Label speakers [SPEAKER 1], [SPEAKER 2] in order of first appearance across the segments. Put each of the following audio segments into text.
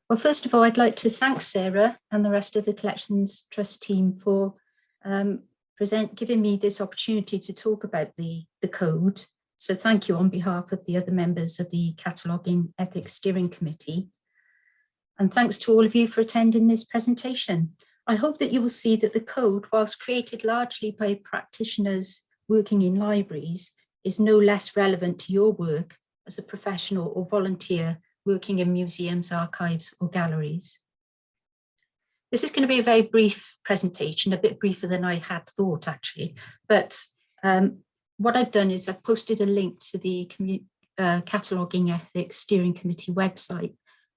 [SPEAKER 1] Well, first of all, I'd like to thank Sarah and the rest of the Collections Trust team for giving me this opportunity to talk about the code. So thank you on behalf of the other members of the Cataloguing Ethics Steering Committee. And thanks to all of you for attending this presentation. I hope that you will see that the code, whilst created largely by practitioners working in libraries, is no less relevant to your work as a professional or volunteer working in museums, archives, or galleries. This is going to be a very brief presentation, a bit briefer than I had thought actually, but what I've done is I've posted a link to the Cataloguing Ethics Steering Committee website,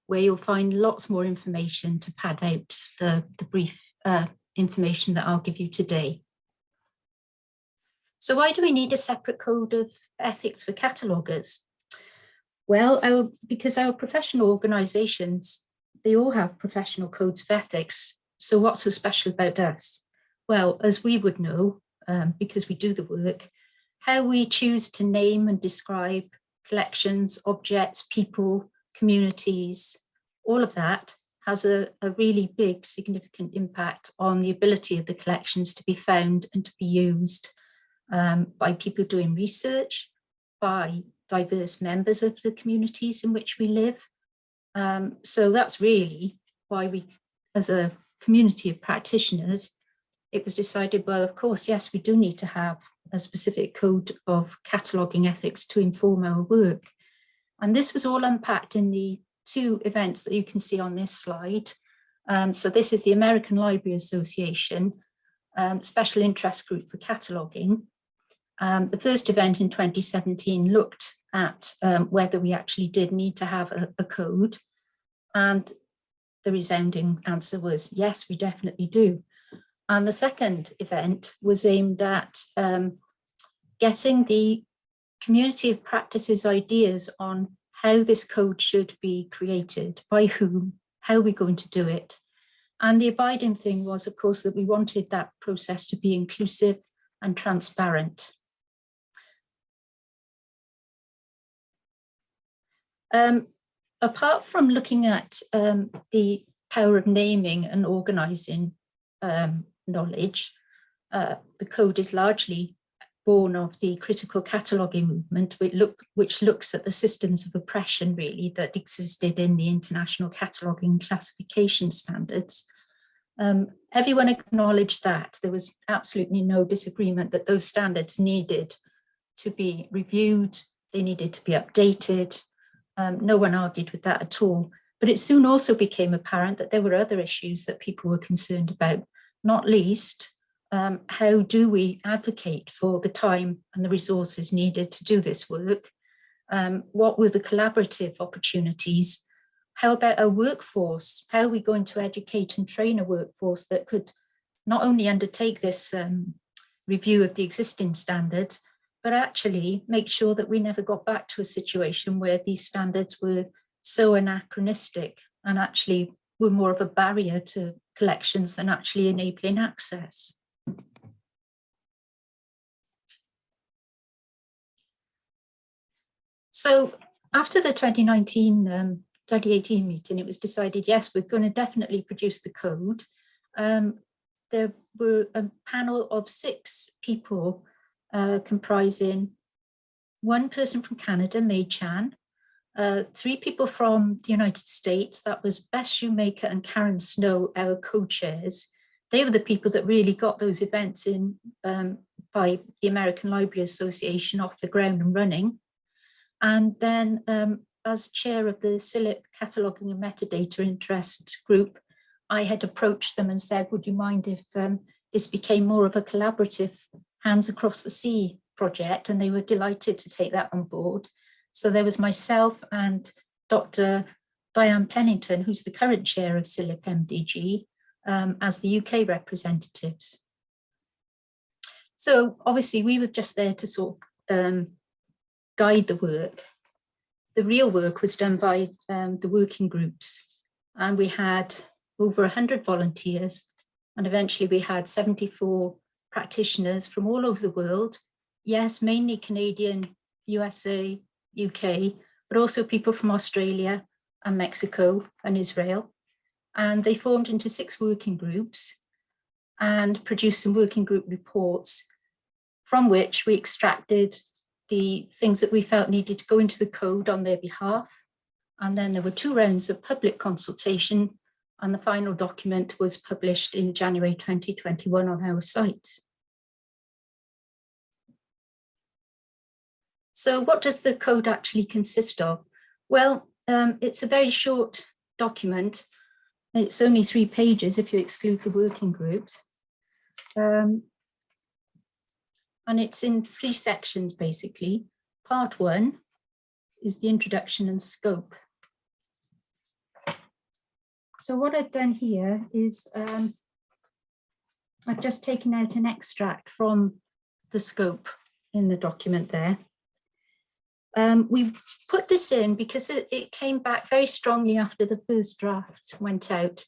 [SPEAKER 1] where you'll find lots more information to pad out the brief information that I'll give you today. So why do we need a separate code of ethics for catalogers? Well, because our professional organisations, they all have professional codes of ethics. So what's so special about us? Well, as we would know, because we do the work, how we choose to name and describe collections, objects, people, communities, all of that has a really big, significant impact on the ability of the collections to be found and to be used by people doing research, by diverse members of the communities in which we live. So that's really why we, as a community of practitioners, it was decided, well, of course, yes, we do need to have a specific code of cataloguing ethics to inform our work. And this was all unpacked in the two events that you can see on this slide. So this is the American Library Association Special Interest Group for Cataloguing. The first event in 2017 looked at whether we actually did need to have a code, and the resounding answer was yes, we definitely do. And the second event was aimed at getting the community of practices ideas on how this code should be created, by whom, how we're going to do it. And the abiding thing was, of course, that we wanted that process to be inclusive and transparent. Apart from looking at the power of naming and organising knowledge, the code is largely born of the critical cataloguing movement, which looks at the systems of oppression really that existed in the international cataloguing classification standards. Everyone acknowledged that. There was absolutely no disagreement that those standards needed to be reviewed, they needed to be updated. No one argued with that at all. But it soon also became apparent that there were other issues that people were concerned about, not least, how do we advocate for the time and the resources needed to do this work? What were the collaborative opportunities? How about our workforce? How are we going to educate and train a workforce that could not only undertake this review of the existing standards, but actually make sure that we never got back to a situation where these standards were so anachronistic and actually were more of a barrier to collections than actually enabling access. So after the 2018 meeting, it was decided, yes, we're going to definitely produce the code. There were a panel of 6 people comprising one person from Canada, May Chan, 3 people from the United States, that was Beth Shoemaker and Karen Snow, our co-chairs. They were the people that really got those events in by the American Library Association off the ground and running. And then as chair of the CILIP Cataloguing and Metadata Interest Group, I had approached them and said, would you mind if this became more of a collaborative Hands Across the Sea project? And they were delighted to take that on board. So there was myself and Dr. Diane Pennington, who's the current chair of CILIP MDG, as the UK representatives. So obviously we were just there to sort of guide the work. The real work was done by the working groups, and we had over 100 volunteers, and eventually we had 74 practitioners from all over the world. Yes, mainly Canadian, USA, UK, but also people from Australia, and Mexico and Israel. And they formed into 6 working groups and produced some working group reports from which we extracted the things that we felt needed to go into the code on their behalf. And then there were 2 rounds of public consultation, and the final document was published in January 2021 on our site. So what does the code actually consist of? Well, it's a very short document. It's only 3 pages if you exclude the working groups. And it's in 3 sections, basically. Part 1 is the introduction and scope. So what I've done here is I've just taken out an extract from the scope in the document there. We put this in because it came back very strongly after the first draft went out,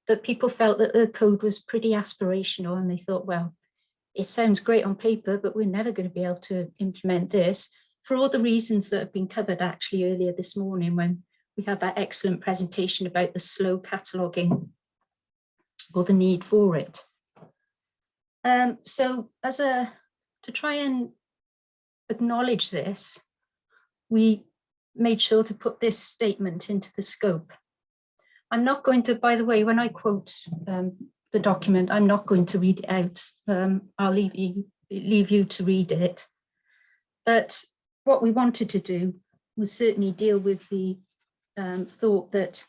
[SPEAKER 1] that people felt that the code was pretty aspirational, and they thought, well, it sounds great on paper, but we're never going to be able to implement this, for all the reasons that have been covered actually earlier this morning when we had that excellent presentation about the slow cataloguing, or the need for it. So to try and acknowledge this, we made sure to put this statement into the scope. I'm not going to, by the way, when I quote the document, I'm not going to read it out. I'll leave you to read it. But what we wanted to do was certainly deal with the thought that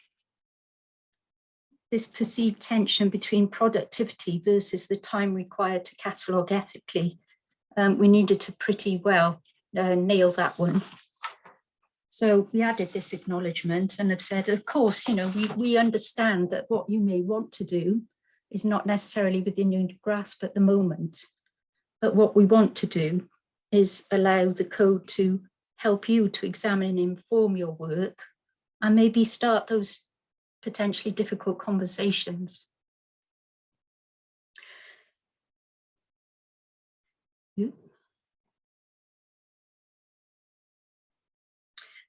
[SPEAKER 1] this perceived tension between productivity versus the time required to catalogue ethically, we needed to pretty well nail that one. So we added this acknowledgement and have said, of course, we understand that what you may want to do is not necessarily within your grasp at the moment. But what we want to do is allow the code to help you to examine and inform your work, and maybe start those potentially difficult conversations.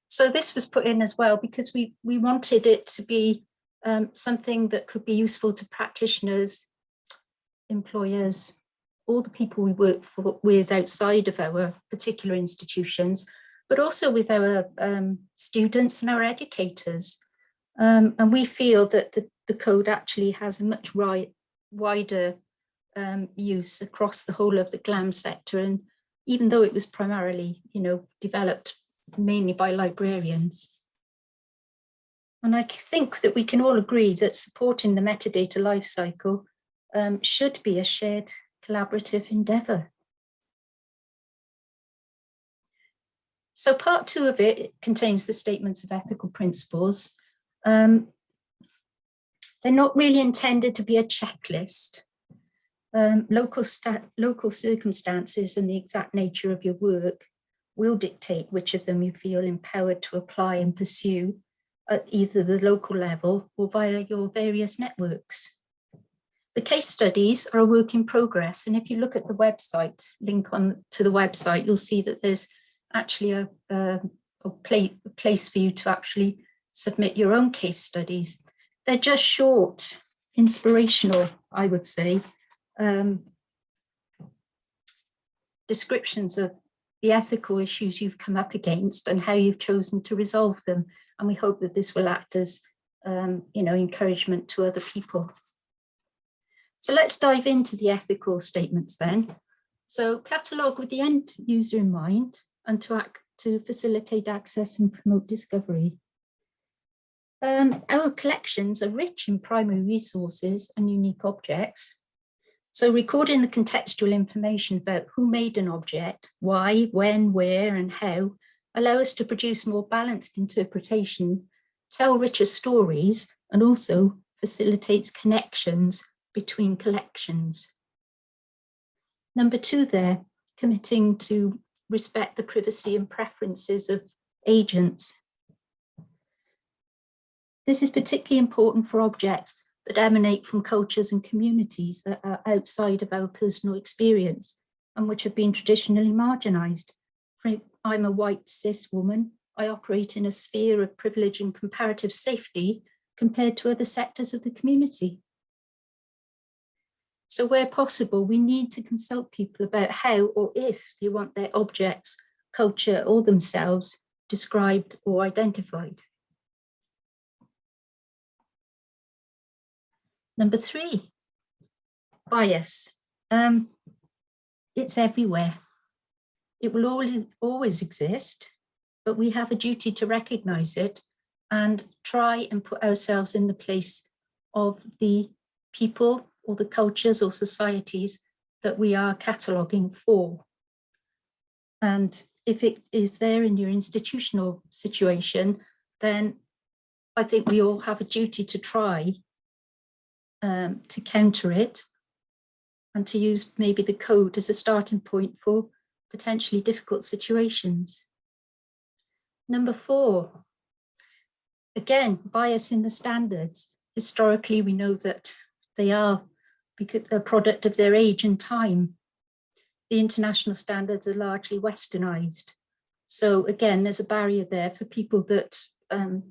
[SPEAKER 1] So this was put in as well because we wanted it to be something that could be useful to practitioners, employers, all the people we work with outside of our particular institutions, but also with our students and our educators. And we feel that the code actually has a much wider use across the whole of the GLAM sector. And even though it was primarily, developed mainly by librarians. And I think that we can all agree that supporting the metadata lifecycle should be a shared collaborative endeavour. So part 2 of it contains the statements of ethical principles. They're not really intended to be a checklist. Local circumstances and the exact nature of your work will dictate which of them you feel empowered to apply and pursue at either the local level or via your various networks. The case studies are a work in progress, and if you look at the website, link on to the website, you'll see that there's actually a place for you to actually submit your own case studies. They're just short, inspirational, I would say, descriptions of the ethical issues you've come up against and how you've chosen to resolve them. And we hope that this will act as encouragement to other people. So let's dive into the ethical statements then. So catalogue with the end user in mind and to facilitate access and promote discovery. Our collections are rich in primary resources and unique objects. So recording the contextual information about who made an object, why, when, where, and how, allow us to produce more balanced interpretation, tell richer stories, and also facilitates connections between collections. Number 2 there, committing to respect the privacy and preferences of agents. This is particularly important for objects that emanate from cultures and communities that are outside of our personal experience and which have been traditionally marginalized. I'm a white cis woman. I operate in a sphere of privilege and comparative safety compared to other sectors of the community. So where possible, we need to consult people about how or if they want their objects, culture, or themselves described or identified. Number 3, bias. It's everywhere. It will always exist, but we have a duty to recognize it and try and put ourselves in the place of the people or the cultures or societies that we are cataloguing for. And if it is there in your institutional situation, then I think we all have a duty to try to counter it and to use maybe the code as a starting point for potentially difficult situations. Number 4, again, bias in the standards. Historically, we know that they are a product of their age and time. The international standards are largely westernized. So again, there's a barrier there for people that are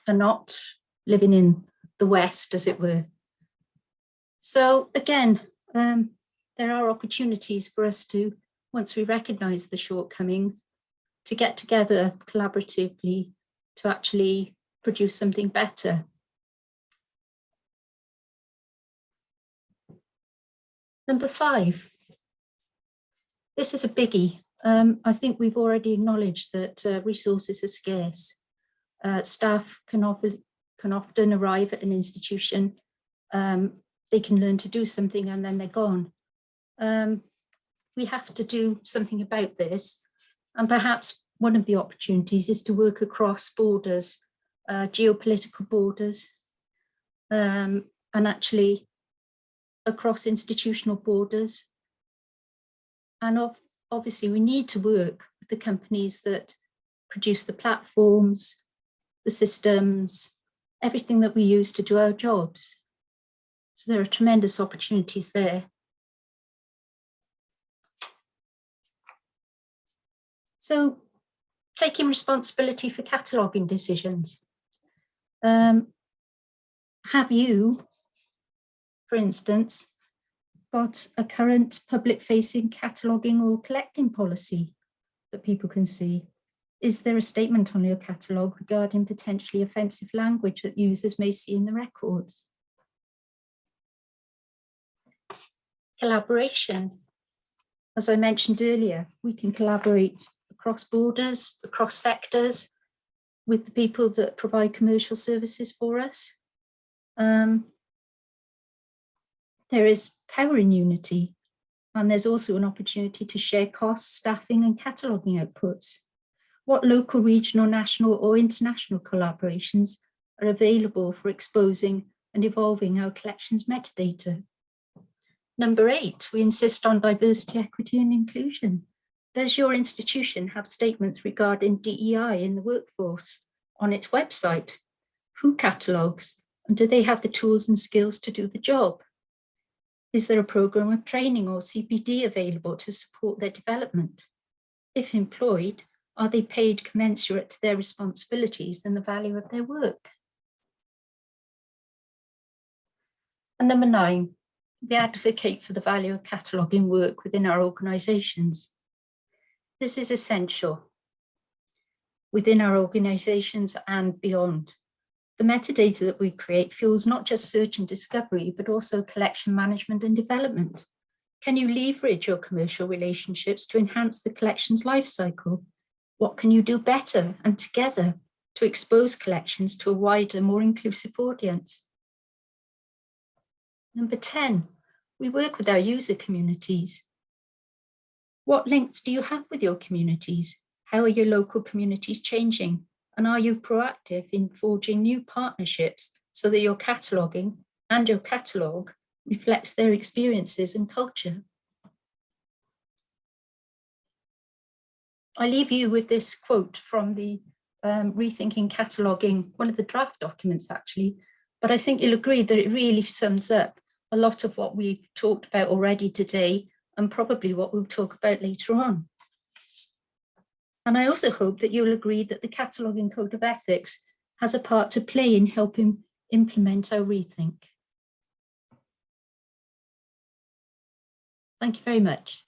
[SPEAKER 1] not living in the West, as it were. So again, there are opportunities for us to, once we recognize the shortcomings, to get together collaboratively to actually produce something better. Number 5, this is a biggie. I think we've already acknowledged that resources are scarce. Staff can often arrive at an institution, they can learn to do something and then they're gone. We have to do something about this. And perhaps one of the opportunities is to work across borders, geopolitical borders, and actually across institutional borders. And obviously we need to work with the companies that produce the platforms, the systems, everything that we use to do our jobs. So there are tremendous opportunities there. So taking responsibility for cataloguing decisions. Have you, for instance, got a current public-facing cataloguing or collecting policy that people can see? Is there a statement on your catalogue regarding potentially offensive language that users may see in the records? Collaboration. As I mentioned earlier, we can collaborate across borders, across sectors, with the people that provide commercial services for us. There is power in unity, and there's also an opportunity to share costs, staffing, and cataloguing outputs. What local, regional, national, or international collaborations are available for exposing and evolving our collection's metadata? Number 8, we insist on diversity, equity, and inclusion. Does your institution have statements regarding DEI in the workforce on its website? Who catalogues, and do they have the tools and skills to do the job? Is there a program of training or CPD available to support their development? If employed, are they paid commensurate to their responsibilities and the value of their work? And number 9, we advocate for the value of cataloguing work within our organisations. This is essential within our organisations and beyond. The metadata that we create fuels not just search and discovery, but also collection management and development. Can you leverage your commercial relationships to enhance the collection's life cycle? What can you do better and together to expose collections to a wider, more inclusive audience? Number 10, we work with our user communities. What links do you have with your communities? How are your local communities changing? And are you proactive in forging new partnerships so that your cataloguing and your catalogue reflects their experiences and culture? I leave you with this quote from the Rethinking Cataloguing, one of the draft documents actually, but I think you'll agree that it really sums up a lot of what we've talked about already today and probably what we'll talk about later on. And I also hope that you'll agree that the Cataloguing Code of Ethics has a part to play in helping implement our rethink. Thank you very much.